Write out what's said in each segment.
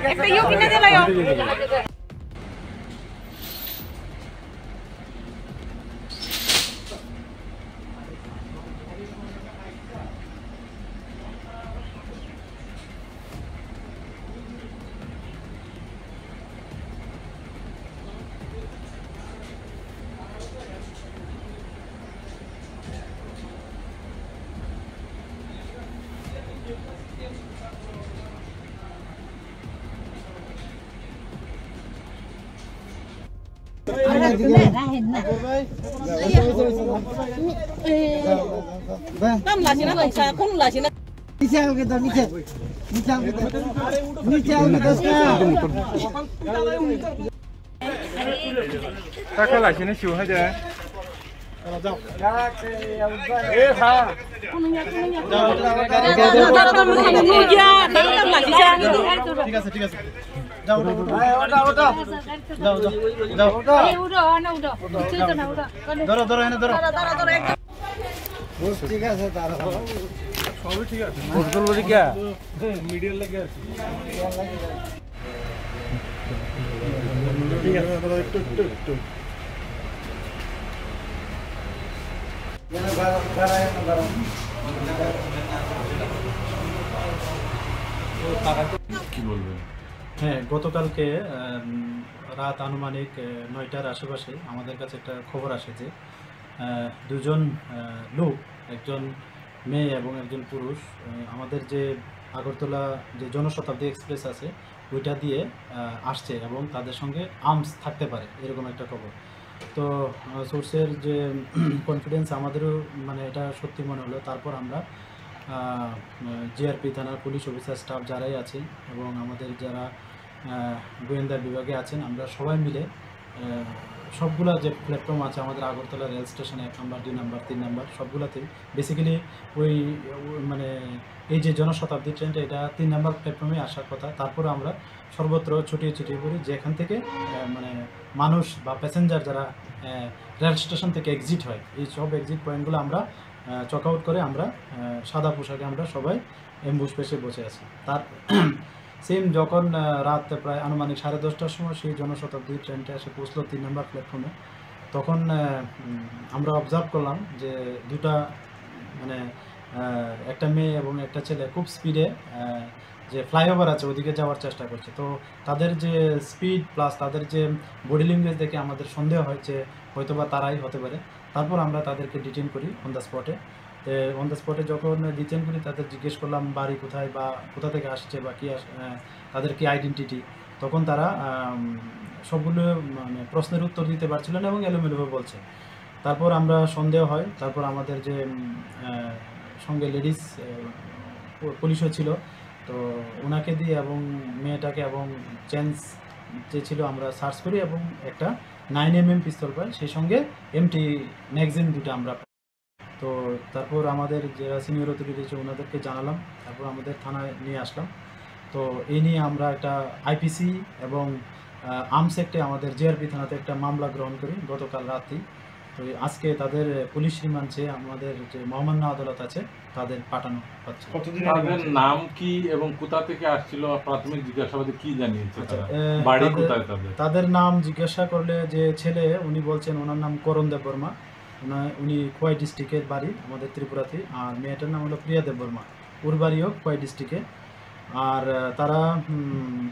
একটা ইউ কিনে দিলাম। Tam là xin nó bằng xa, không là xin nó. নিচে আলগে দাও নিচে নিচে আলগে দাও নিচে আলগে দাও টাকা লাগছে না শিউ হাজার যাও এ খা ঠিক আছে ঠিক আছে যাও ওটা ওটা যাও যাও যাও ওটা উড়ো না উড়ো কিছু তো না উড়ো ধরো ধরো এনে ধরো ঠিক আছে তারা সবই ঠিক আছে ফুটবল বলি কি মিডিয়াল লাগে আছে ঠিক আছে একটু একটু একটু কি বলবেন? হ্যাঁ, গতকালকে রাত আনুমানিক ৯টার আশেপাশে আমাদের কাছে একটা খবর আসে যে দুজন লোক, একজন মেয়ে এবং একজন পুরুষ, আমাদের যে আগরতলা যে জনশতাব্দী এক্সপ্রেস আছে ওইটা দিয়ে আসছে এবং তাদের সঙ্গে আর্মস থাকতে পারে এরকম একটা খবর। তো সোর্সের যে কনফিডেন্স আমাদেরও মানে এটা সত্যি মনে হলো। তারপর আমরা জিআরপি থানার পুলিশ অফিসার স্টাফ যারাই আছে এবং আমাদের যারা গোয়েন্দা বিভাগে আছেন, আমরা সবাই মিলে সবগুলা যে প্ল্যাটফর্ম আছে আমাদের আগরতলা রেল স্টেশনে 1 নম্বর 2 নম্বর 3 নম্বর সবগুলাতেই বেসিক্যালি ওই মানে এই যে জনশতাব্দী ট্রেনটা এটা 3 নম্বর প্ল্যাটফর্মে আসার কথা। তারপরে আমরা সর্বত্র ছুটিয়ে ছুটিয়ে পড়ি যেখান থেকে মানে মানুষ বা প্যাসেঞ্জার যারা রেল স্টেশন থেকে এক্সিট হয় এই সব এক্সিট পয়েন্টগুলো আমরা চক আউট করে আমরা সাদা পোশাকে আমরা সবাই অ্যাম্বুশ পেশে বসে আছি। তার সেম যখন রাত প্রায় আনুমানিক 10:30টার সময় সেই জনশতাব্দী ট্রেনটা এসে পৌঁছলো 3 নম্বর প্ল্যাটফর্মে, তখন আমরা অবজার্ভ করলাম যে দুটা মানে একটা মেয়ে এবং একটা ছেলে খুব স্পিডে যে ফ্লাইওভার আছে ওদিকে যাওয়ার চেষ্টা করছে। তো তাদের যে স্পিড প্লাস তাদের যে বডি ল্যাঙ্গুয়েজ দেখে আমাদের সন্দেহ হয় যে হয়তোবা তারাই হতে পারে। তারপর আমরা তাদেরকে ডিটেইন করি অন দ্য স্পটে। অন দ্য স্পটে যখন ডিটেইন করি তাদের জিজ্ঞেস করলাম বাড়ি কোথায় বা কোথা থেকে আসছে বা কী তাদের কি আইডেন্টিটি, তখন তারা সবগুলো মানে প্রশ্নের উত্তর দিতে পারছিল না এবং এলোমেলোভাবে বলছে। তারপর আমরা সন্দেহ হয়, তারপর আমাদের যে সঙ্গে লেডিস পুলিশও ছিল, তো ওনাকে দিয়ে এবং মেয়েটাকে এবং জেন্টস যে ছিল আমরা সার্চ করি এবং একটা 9mm পিস্তল পাই, সেই সঙ্গে এমটি ম্যাগাজিন দুটো আমরা। তো তারপর আমাদের যারা সিনিয়র অথরিটি আছে ওনাদেরকে জানালাম, তারপর আমাদের থানায় নিয়ে আসলাম। তো এই নিয়ে আমরা একটা আইপিসি এবং আর্মস অ্যাক্টে আমাদের জিআরপি থানাতে একটা মামলা গ্রহণ করি গতকাল রাতেই। তো আজকে তাদের পুলিশ রিমান্ডে আমাদের যে মহামান্য আদালত আছে তাদের পাঠানো হচ্ছে। তাদের নাম কি এবং কোথা থেকে আসছিল প্রাথমিক জিজ্ঞাসাবাদে কি জানিয়েছে? বাড়ি কোথায় তাদের? তাদের নাম জিজ্ঞাসা করলে যে ছেলে উনি বলছেন ওনার নাম করণ দেব বর্মা, উনি খোয়াই ডিস্ট্রিক্টের বাড়ি আমাদের ত্রিপুরাতে। আর মেয়েটার নাম হলো প্রিয়া দেব বর্মা, ওর বাড়িও খোয়াই ডিস্ট্রিক্টে। আর তারা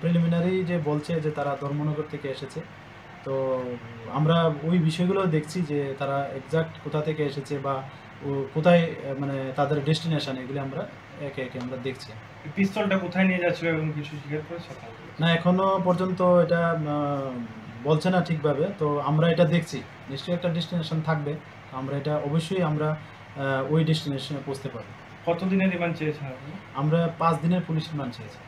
প্রিলিমিনারি যে বলছে যে তারা ধর্মনগর থেকে এসেছে। তো আমরা ওই বিষয়গুলো দেখছি যে তারা এক্সাক্ট কোথা থেকে এসেছে বা কোথায় মানে তাদের ডেস্টিনেশন, এগুলি আমরা একে একে আমরা দেখছি। পিস্তলটা কোথায় নিয়ে যাচ্ছিল এবং কিছু স্বীকার করেছে না, এখনো পর্যন্ত এটা বলছে না ঠিকভাবে। তো আমরা এটা দেখছি, নিশ্চয়ই একটা ডেস্টিনেশন থাকবে, আমরা এটা অবশ্যই আমরা ওই ডেস্টিনেশনে পৌঁছতে পারবো। কতদিনের রিমান্ড চেয়েছেন আপনি? আমরা 5 দিনের পুলিশ রিমান্ড চেয়েছি।